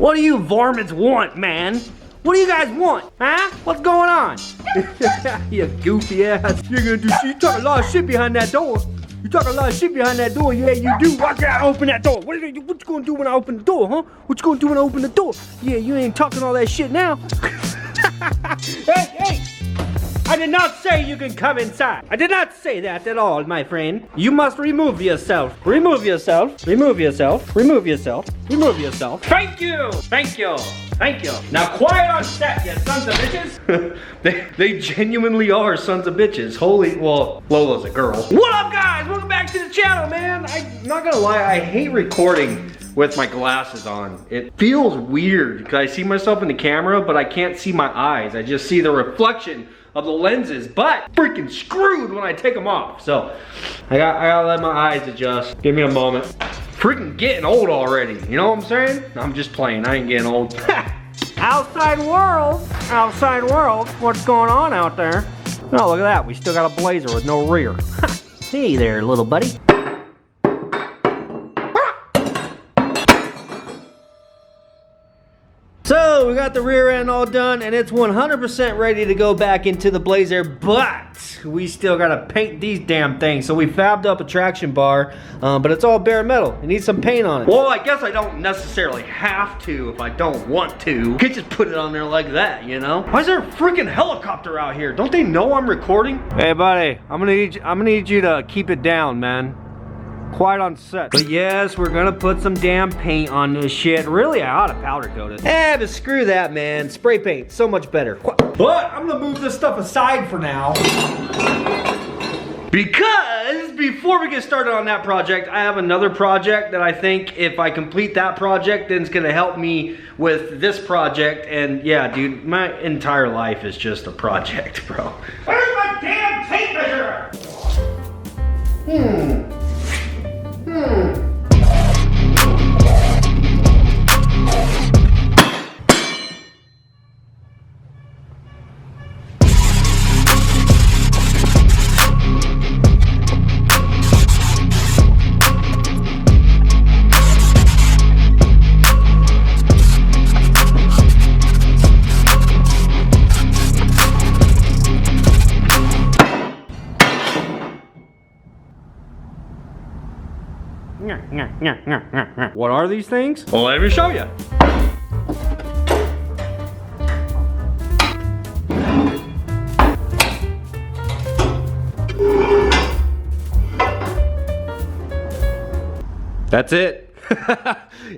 What do you varmints want, man? What do you guys want? Huh? What's going on? You goofy ass. You're gonna do shit. You talk a lot of shit behind that door. You talk a lot of shit behind that door. Yeah, you do. Watch out, open that door. What you gonna do when I open the door, huh? What you gonna do when I open the door? Yeah, you ain't talking all that shit now. Hey! I did not say you can come inside. I did not say that at all, my friend. You must remove yourself. Remove yourself. Remove yourself. Remove yourself. Remove yourself. Thank you. Thank you. Thank you. Now quiet on set, you sons of bitches. they genuinely are sons of bitches. Holy, well, Lola's a girl. What up, guys? Welcome back to the channel, man. I'm not gonna lie, I hate recording with my glasses on. It feels weird because I see myself in the camera, but I can't see my eyes. I just see the reflection of the lenses, but freaking screwed when I take them off. So I gotta let my eyes adjust. Give me a moment. Freaking getting old already. You know what I'm saying? I'm just playing. I ain't getting old. Outside world. Outside world. What's going on out there? Oh, look at that. We still got a blazer with no rear. Hey there, little buddy. So we got the rear end all done and it's 100% ready to go back into the Blazer, but we still gotta paint these damn things. So we fabbed up a traction bar, but it's all bare metal. It needs some paint on it. Well, I guess I don't necessarily have to if I don't want to. You could just put it on there like that, you know? Why is there a freaking helicopter out here? Don't they know I'm recording? Hey buddy, I'm gonna need you to keep it down, man. Quiet on set. But yes, we're gonna put some damn paint on this shit. Really, I ought to powder coat it. But screw that, man. Spray paint, so much better. But I'm gonna move this stuff aside for now. Because before we get started on that project, I have another project that I think if I complete that project, then it's gonna help me with this project. And yeah, dude, my entire life is just a project, bro. Where's my damn tape measure? What are these things? Well, let me show you. That's it.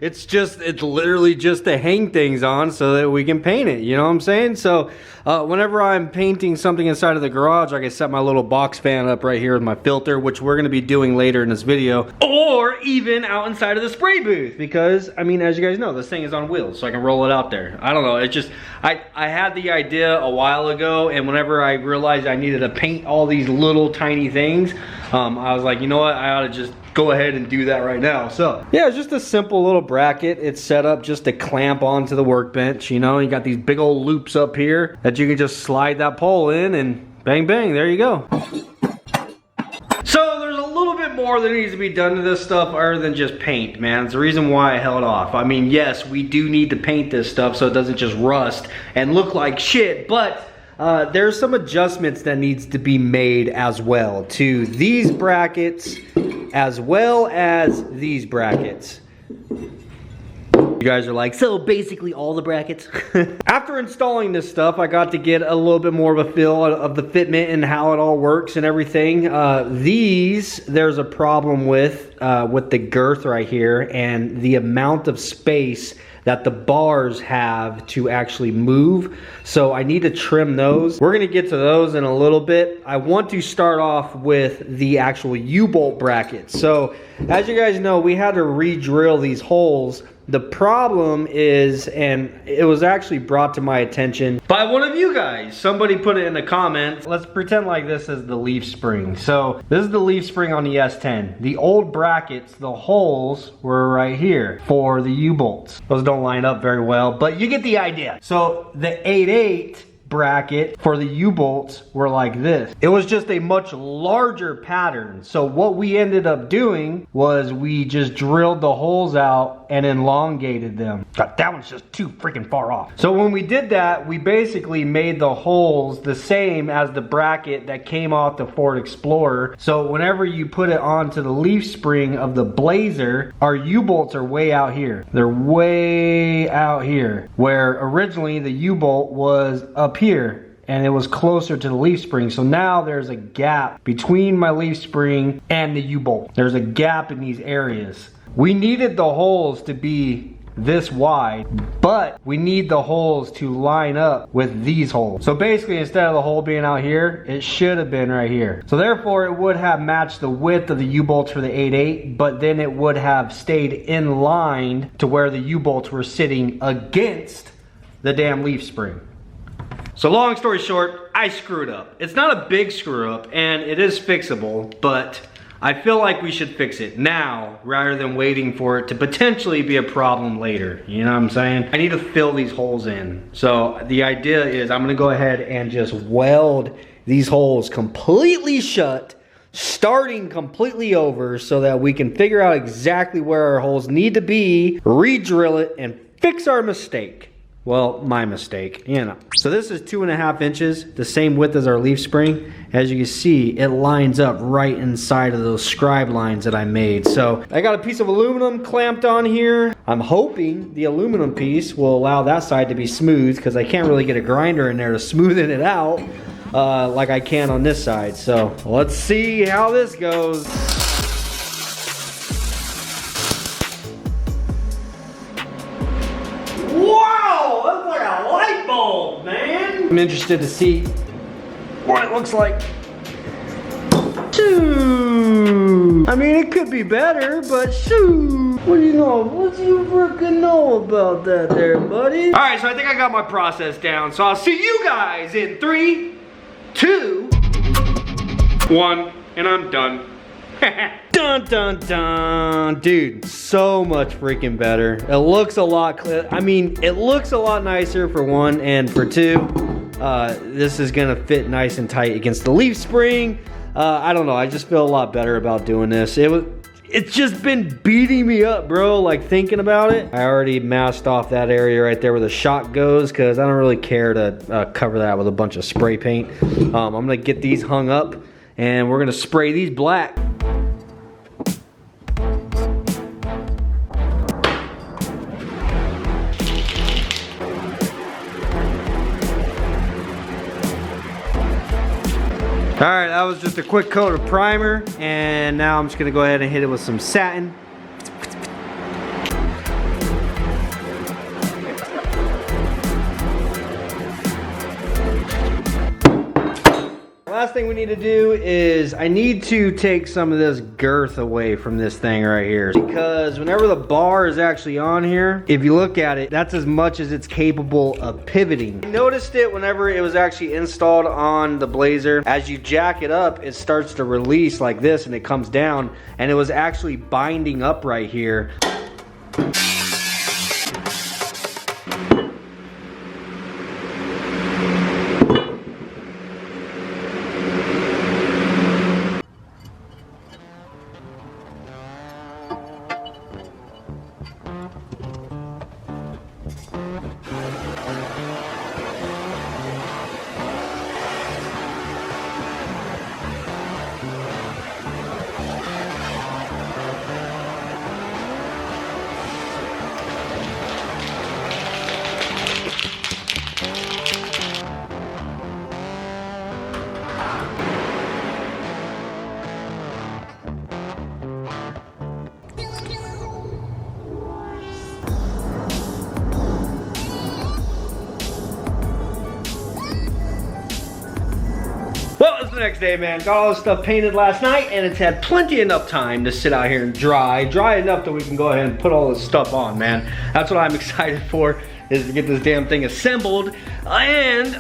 It's literally just to hang things on so that we can paint it, you know what I'm saying? So whenever I'm painting something inside of the garage, I can set my little box fan up right here with my filter, which we're gonna be doing later in this video, or even out inside of the spray booth, because I mean, as you guys know, this thing is on wheels, so I can roll it out there. I don't know, it's just, I had the idea a while ago, and whenever I realized I needed to paint all these little tiny things, I was like, you know what, I ought to just go ahead and do that right now. So yeah, it's just a simple little bracket. It's set up just to clamp onto the workbench, you know. You got these big old loops up here that you can just slide that pole in and bang bang, there you go. So there's a little bit more that needs to be done to this stuff other than just paint, man. It's the reason why I held off. I mean, yes, we do need to paint this stuff so it doesn't just rust and look like shit, but there's some adjustments that needs to be made as well to these brackets as well as these brackets. You guys are like, so basically all the brackets? After installing this stuff, I got to get a little bit more of a feel of the fitment and how it all works and everything. There's a problem with the girth right here and the amount of space that the bars have to actually move. So I need to trim those. We're gonna get to those in a little bit. I want to start off with the actual U-bolt brackets. So as you guys know, we had to re-drill these holes. The problem is, and it was actually brought to my attention by one of you guys. Somebody put it in the comments. Let's pretend like this is the leaf spring. So this is the leaf spring on the S10. The old brackets, the holes were right here for the U-bolts. Those don't line up very well, but you get the idea. So the 8/8 bracket for the U-bolts were like this. It was just a much larger pattern. So what we ended up doing was we just drilled the holes out and elongated them. God, that one's just too freaking far off. So when we did that, we basically made the holes the same as the bracket that came off the Ford Explorer. So whenever you put it onto the leaf spring of the Blazer, our U-bolts are way out here. They're way out here, where originally the U-bolt was up here and it was closer to the leaf spring. So now there's a gap between my leaf spring and the U-bolt. There's a gap in these areas. We needed the holes to be this wide, but we need the holes to line up with these holes. So basically, instead of the hole being out here, it should have been right here. So therefore, it would have matched the width of the U-bolts for the 8.8, but then it would have stayed in line to where the U-bolts were sitting against the damn leaf spring. So long story short, I screwed up. It's not a big screw up, and it is fixable, but I feel like we should fix it now rather than waiting for it to potentially be a problem later. You know what I'm saying? I need to fill these holes in. So the idea is I'm gonna go ahead and just weld these holes completely shut, starting completely over, so that we can figure out exactly where our holes need to be, re-drill it, and fix our mistake. Well, my mistake, you know. So this is 2.5 inches, the same width as our leaf spring. As you can see, it lines up right inside of those scribe lines that I made. So I got a piece of aluminum clamped on here. I'm hoping the aluminum piece will allow that side to be smooth, because I can't really get a grinder in there to smoothen it out like I can on this side. So let's see how this goes. I'm interested to see what it looks like. Shoo! I mean, it could be better, but shoo! What do you know? What do you freaking know about that there, buddy? All right, so I think I got my process down. So I'll see you guys in 3, 2, 1, and I'm done. Dun dun dun, dude, so much freaking better. It looks a lot I mean, it looks a lot nicer for one, and for two, this is gonna fit nice and tight against the leaf spring. I don't know, I just feel a lot better about doing this. It's just been beating me up, bro, like thinking about it. I already masked off that area right there where the shot goes, because I don't really care to cover that with a bunch of spray paint. I'm gonna get these hung up, and we're gonna spray these black. All right, that was just a quick coat of primer, and now I'm just gonna go ahead and hit it with some satin. Last thing we need to do is I need to take some of this girth away from this thing right here, because whenever the bar is actually on here, if you look at it, that's as much as it's capable of pivoting. I noticed it whenever it was actually installed on the Blazer. As you jack it up, it starts to release like this and it comes down, and it was actually binding up right here. Well, it's the next day, man. Got all this stuff painted last night, and it's had plenty enough time to sit out here and dry enough that we can go ahead and put all this stuff on, man. That's what I'm excited for, is to get this damn thing assembled. And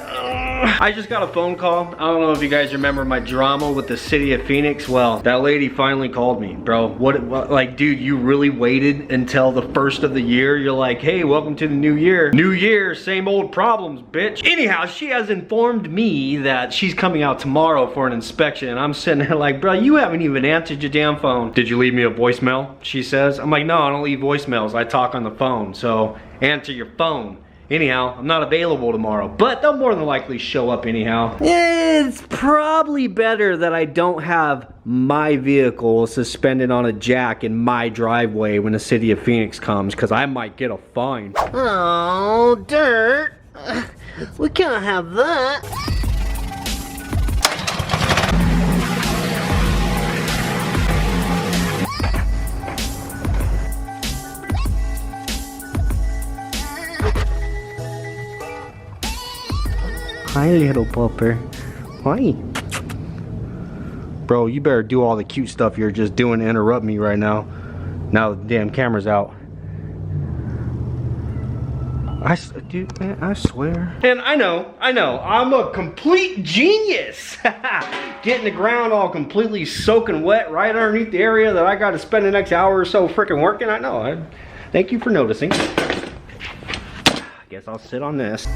I just got a phone call. I don't know if you guys remember my drama with the city of Phoenix. Well, that lady finally called me, bro. What, like, dude, you really waited until the first of the year? You're like, hey, welcome to the new year. New year, same old problems, bitch. Anyhow, she has informed me that she's coming out tomorrow for an inspection, and I'm sitting there like, bro, you haven't even answered your damn phone. Did you leave me a voicemail? She says. I'm like, no, I don't leave voicemails. I talk on the phone, so answer your phone. Anyhow, I'm not available tomorrow, but they'll more than likely show up anyhow. It's probably better that I don't have my vehicle suspended on a jack in my driveway when the city of Phoenix comes, because I might get a fine. Oh, dirt. We can't have that. Hi, little pupper. Hi. Bro, you better do all the cute stuff you're just doing to interrupt me right now. Now the damn camera's out. Dude, man, I swear. And I know, I'm a complete genius. Getting the ground all completely soaking wet right underneath the area that I got to spend the next hour or so freaking working. I know. Thank you for noticing. Guess I'll sit on this.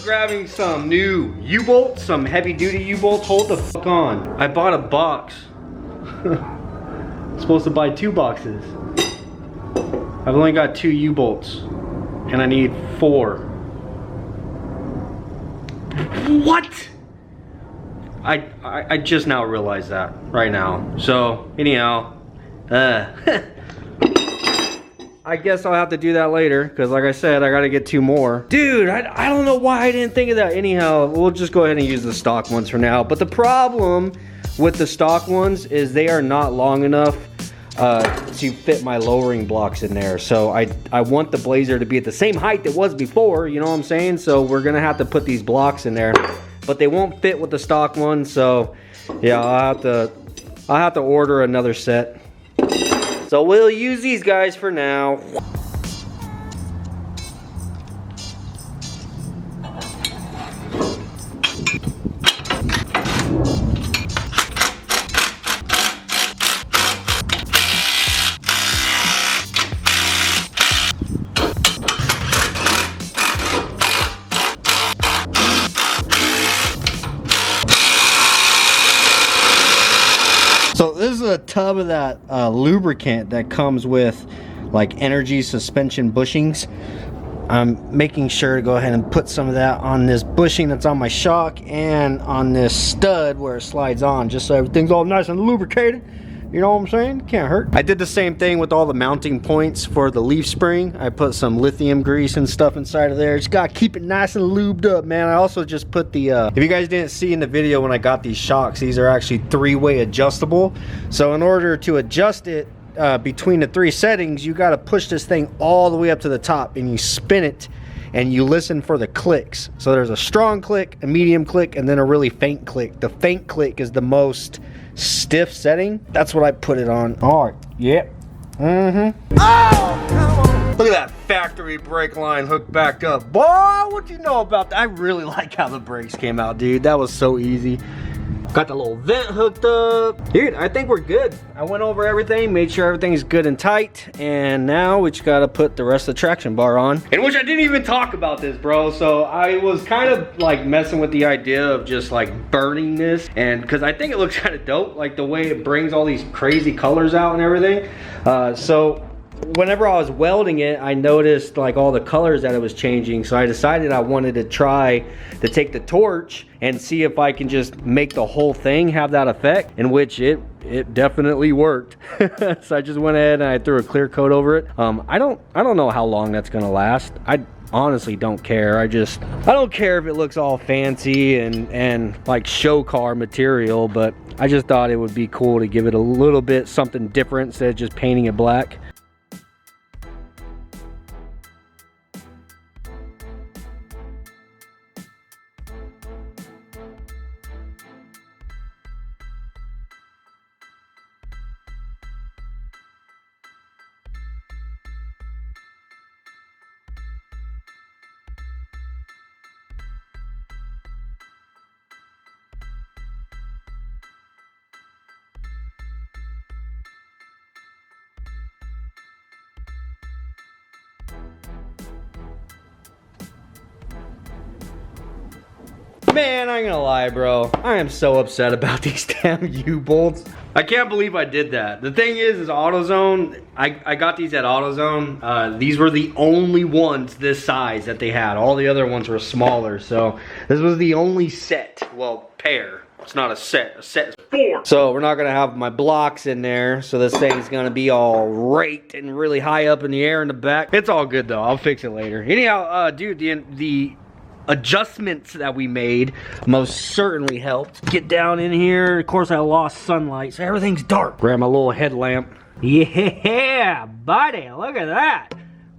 Grabbing some new U-bolts, some heavy duty U-bolts. Hold the fuck on. I bought a box. I'm supposed to buy 2 boxes. I've only got 2 U-bolts and I need 4. What? I just now realized that right now. So anyhow, I guess I'll have to do that later, because like I said, I gotta get 2 more. Dude, I don't know why I didn't think of that. Anyhow, we'll just go ahead and use the stock ones for now. But the problem with the stock ones is they are not long enough to fit my lowering blocks in there. So I want the Blazer to be at the same height it was before, you know what I'm saying? So we're gonna have to put these blocks in there, but they won't fit with the stock ones. So yeah, I'll have to order another set. So we'll use these guys for now. So this is a tub of that lubricant that comes with like energy suspension bushings. I'm making sure to go ahead and put some of that on this bushing that's on my shock and on this stud where it slides on, just so everything's all nice and lubricated. You know what I'm saying? Can't hurt. I did the same thing with all the mounting points for the leaf spring. I put some lithium grease and stuff inside of there. Just gotta keep it nice and lubed up, man. I also just put the, if you guys didn't see in the video when I got these shocks, these are actually 3-way adjustable. So in order to adjust it between the 3 settings, you gotta push this thing all the way up to the top and you spin it and you listen for the clicks. So there's a strong click, a medium click, and then a really faint click. The faint click is the most stiff setting. That's what I put it on. All right, yep. Oh, come on. Look at that factory brake line hooked back up. Boy, what you know about that? I really like how the brakes came out, dude. That was so easy. Got the little vent hooked up. Dude, I think we're good. I went over everything, made sure everything's good and tight, and now we just gotta put the rest of the traction bar on. In which I didn't even talk about this, bro. So I was kind of like messing with the idea of just like burning this, and because I think it looks kind of dope, like the way it brings all these crazy colors out and everything. So whenever I was welding it, I noticed like all the colors that it was changing. So I decided I wanted to try to take the torch and see if I can just make the whole thing have that effect, in which it definitely worked. So I just went ahead and I threw a clear coat over it. I don't know how long that's gonna last. honestly don't care. I don't care if it looks all fancy and like show car material, but I just thought it would be cool to give it a little bit something different instead of just painting it black. Man, I ain't gonna lie, bro. I am so upset about these damn U-bolts. I can't believe I did that. The thing is AutoZone, I got these at AutoZone. These were the only ones this size that they had. All the other ones were smaller. So this was the only set, well, pair. It's not a set is 4. So we're not gonna have my blocks in there. So this thing's gonna be all raked and really high up in the air in the back. It's all good though, I'll fix it later. Anyhow, dude, the adjustments that we made most certainly helped. Get down in here. Of course, I lost sunlight, so everything's dark. Grab my little headlamp. Yeah, buddy, look at that.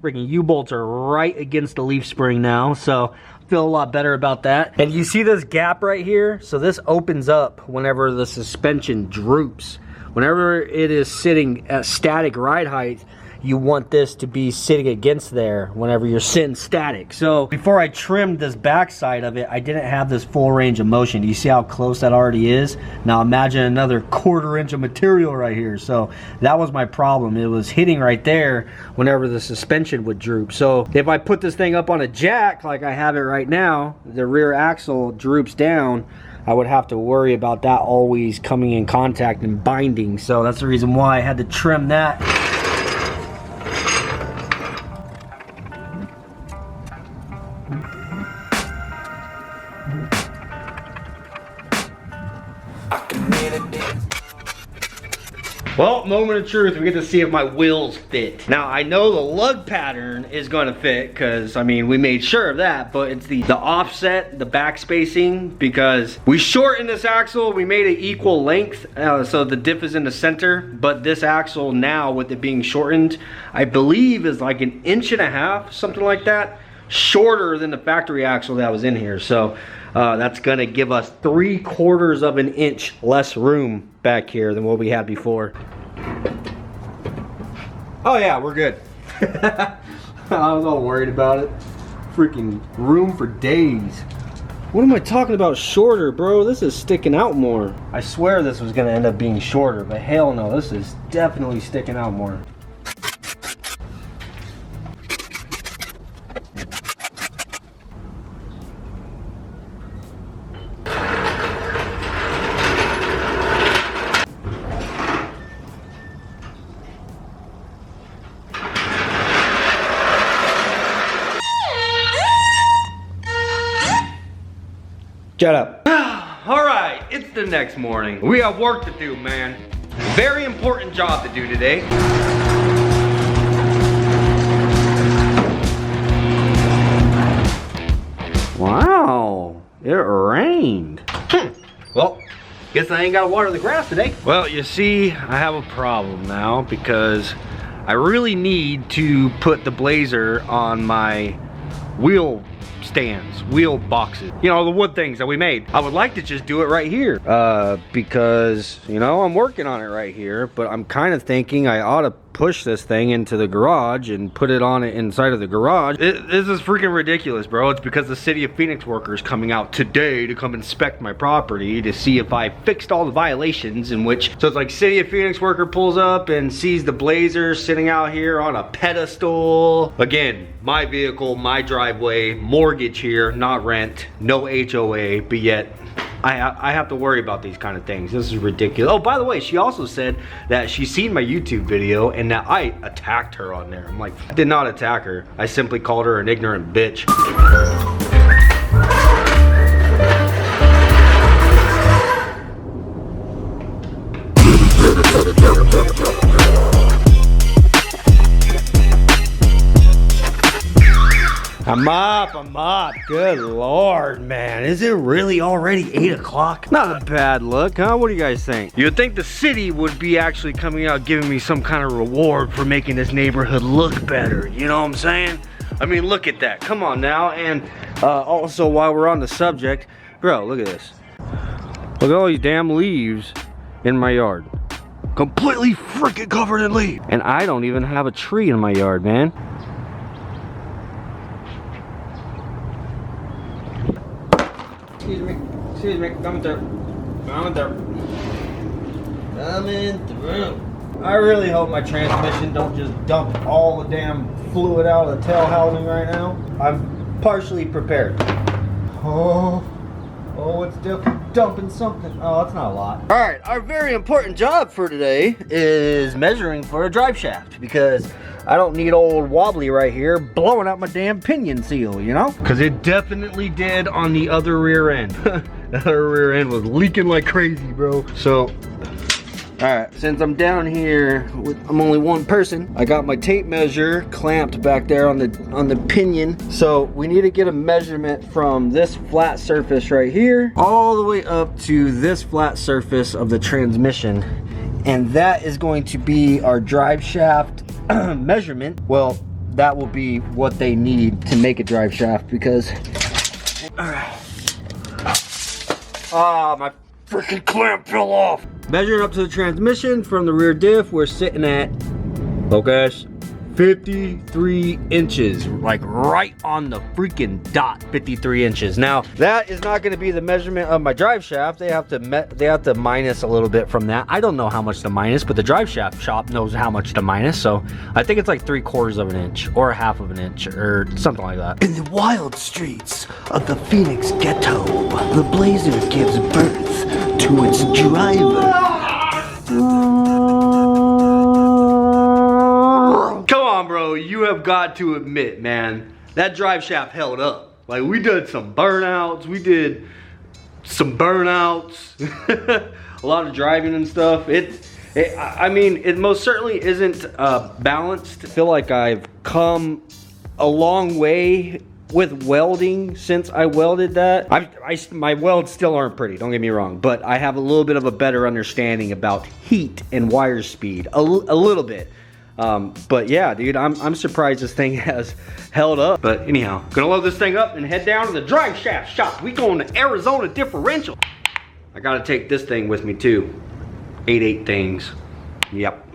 Freaking U-bolts are right against the leaf spring now, so I feel a lot better about that. And you see this gap right here? So this opens up whenever the suspension droops. Whenever it is sitting at static ride height, you want this to be sitting against there whenever you're sitting static. So before I trimmed this back side of it, I didn't have this full range of motion. Do you see how close that already is? Now imagine another 1/4 inch of material right here. So that was my problem. It was hitting right there whenever the suspension would droop. So if I put this thing up on a jack like I have it right now, the rear axle droops down, I would have to worry about that always coming in contact and binding. So that's the reason why I had to trim that. Well, moment of truth, we get to see if my wheels fit. Now, I know the lug pattern is gonna fit, because, I mean, we made sure of that, but it's the offset, the back spacing, because we shortened this axle, we made it equal length, so the diff is in the center, but this axle now, with it being shortened, I believe is like 1.5 inches, something like that, shorter than the factory axle that was in here. So that's gonna give us 3/4 of an inch less room back here than what we had before. Oh yeah, we're good. I was all worried about it. Freaking room for days. What am I talking about shorter, bro? This is sticking out more. I swear this was gonna end up being shorter, but hell no, this is definitely sticking out more. Shut up. All right, it's the next morning. We have work to do, man. Very important job to do today. Wow, it rained. Well, guess I ain't gotta water the grass today. Well, you see, I have a problem now because I really need to put the blazer on my wheel stands, wheel boxes, you know, the wood things that we made. I would like to just do it right here because, you know, I'm working on it right here, but I'm kind of thinking I ought to push this thing into the garage and put it on it inside of the garage. This is freaking ridiculous, bro. It's because the City of Phoenix workers coming out today to come inspect my property to see if I fixed all the violations in which, so it's like City of Phoenix worker pulls up and sees the blazer sitting out here on a pedestal. Again, my vehicle, my driveway, mortgage here, not rent, no HOA, but yet I have to worry about these kind of things. This is ridiculous. Oh, by the way, she also said that she's seen my YouTube video and that I attacked her on there. I'm like, I did not attack her. I simply called her an ignorant bitch. I'm up. Good Lord, man. Is it really already 8 o'clock? Not a bad look, huh? What do you guys think? You'd think the city would be actually coming out giving me some kind of reward for making this neighborhood look better. You know what I'm saying? I mean, look at that. Come on now. And also, while we're on the subject, bro, look at this. Look at all these damn leaves in my yard. Completely freaking covered in leaves. And I don't even have a tree in my yard, man. Excuse me, coming through. Coming through. I really hope my transmission don't just dump all the damn fluid out of the tail housing right now. I'm partially prepared. Oh, it's dumping something. Oh, that's not a lot. All right, our very important job for today is measuring for a drive shaft, because I don't need old wobbly right here blowing out my damn pinion seal, you know? Because it definitely did on the other rear end. The other rear end was leaking like crazy, bro. So, all right, since I'm down here I'm only one person, I got my tape measure clamped back there on the pinion. So we need to get a measurement from this flat surface right here all the way up to this flat surface of the transmission, and that is going to be our drive shaft measurement. Well, that will be what they need to make a drive shaft, because all right. Ah, my freaking clamp fell off. Measuring up to the transmission from the rear diff, we're sitting at, focus, 53 inches, like right on the freaking dot, 53 inches. Now, that is not gonna be the measurement of my drive shaft. They have to minus a little bit from that. I don't know how much to minus, but the drive shaft shop knows how much to minus. So I think it's like 3/4 of an inch or 1/2 of an inch or something like that. In the wild streets of the Phoenix ghetto, the Blazer gives birth to its driver. Come on, bro, you have got to admit, man, that drive shaft held up. Like, we did some burnouts, a lot of driving and stuff. I mean, it most certainly isn't balanced. I feel like I've come a long way with welding since I welded that. My welds still aren't pretty, don't get me wrong, but I have a little bit of a better understanding about heat and wire speed, a little bit. But yeah, dude, I'm surprised this thing has held up. But anyhow, gonna load this thing up and head down to the drive shaft shop. We going to Arizona differential. I gotta take this thing with me too. 8 things. Yep.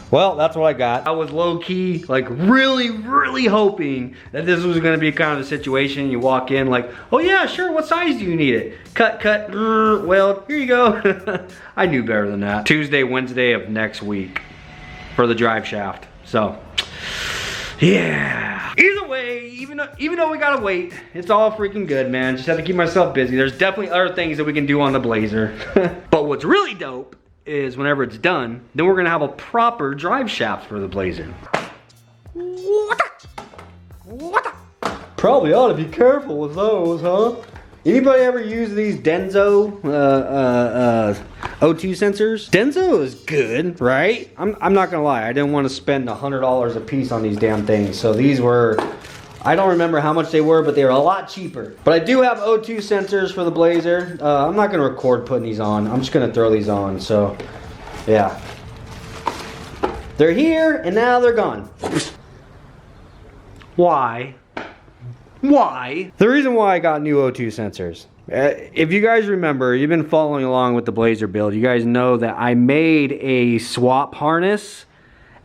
Well, that's what I got. I was low-key, like really hoping that this was gonna be kind of a situation. You walk in like, oh yeah, sure, what size do you need it? Cut, weld, here you go. I knew better than that. Tuesday, Wednesday of next week for the drive shaft. So, yeah. Either way, even though we gotta wait, it's all freaking good, man. Just have to keep myself busy. There's definitely other things that we can do on the Blazer. But what's really dope is whenever it's done, then we're gonna have a proper drive shaft for the Blazer. Probably ought to be careful with those, huh? Anybody ever use these Denso O2 sensors? Denso is good, right? I'm not gonna lie, I didn't want to spend $100 a piece on these damn things. So these were, I don't remember how much they were, but they were a lot cheaper. But I do have O2 sensors for the Blazer. I'm not gonna record putting these on. I'm just gonna throw these on, so yeah. They're here and now they're gone. Why? Why? The reason why I got new O2 sensors. If you guys remember, you've been following along with the Blazer build, you guys know that I made a swap harness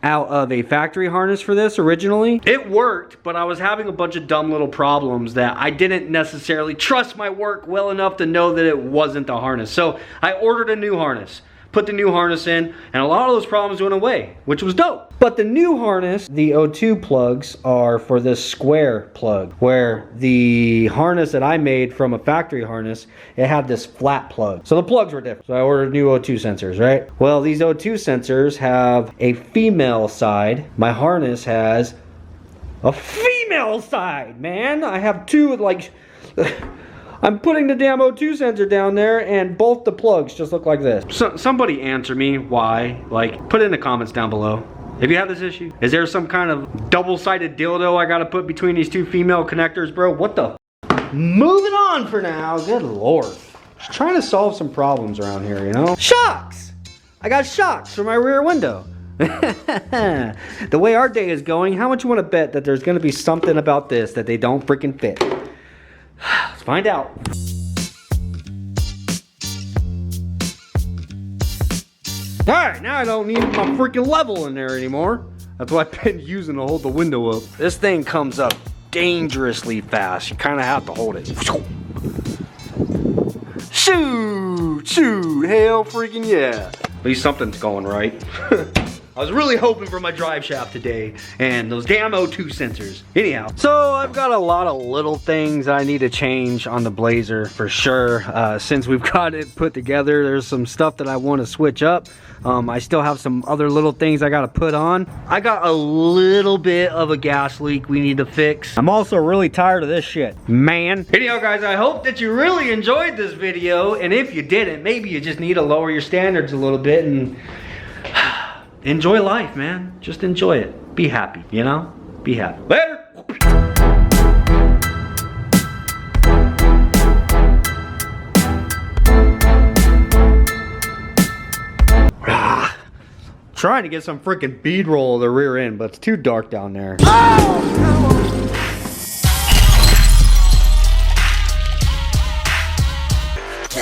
out of a factory harness for this originally. It worked, but I was having a bunch of dumb little problems that I didn't necessarily trust my work well enough to know that it wasn't the harness. So I ordered a new harness, put the new harness in, and a lot of those problems went away, which was dope. But the new harness, the O2 plugs, are for this square plug, where the harness that I made from a factory harness, it had this flat plug. So the plugs were different. So I ordered new O2 sensors, right? Well, these O2 sensors have a female side. My harness has a female side, man. I have two, like, I'm putting the damn O2 sensor down there and both the plugs just look like this. So, somebody answer me why. Like, put it in the comments down below. If you have this issue, is there some kind of double-sided dildo I gotta put between these two female connectors, bro? What the? Moving on for now, good Lord. Just trying to solve some problems around here, you know? Shocks! I got shocks for my rear window. The way our day is going, how much you wanna bet that there's gonna be something about this that they don't freaking fit? Let's find out. Alright, now I don't need my freaking level in there anymore. That's what I've been using to hold the window up. This thing comes up dangerously fast. You kind of have to hold it. Shoot, shoot, hell freaking yeah. At least something's going right. I was really hoping for my drive shaft today and those damn O2 sensors. Anyhow, so I've got a lot of little things I need to change on the Blazer for sure. Since we've got it put together, there's some stuff that I want to switch up. I still have some other little things I got to put on. I got a little bit of a gas leak we need to fix. I'm also really tired of this shit, man. Anyhow, guys, I hope that you really enjoyed this video. And if you didn't, maybe you just need to lower your standards a little bit and enjoy life, man. Just enjoy it. Be happy, you know? Be happy. Later! Trying to get some freaking B-roll of the rear end, but it's too dark down there. Oh!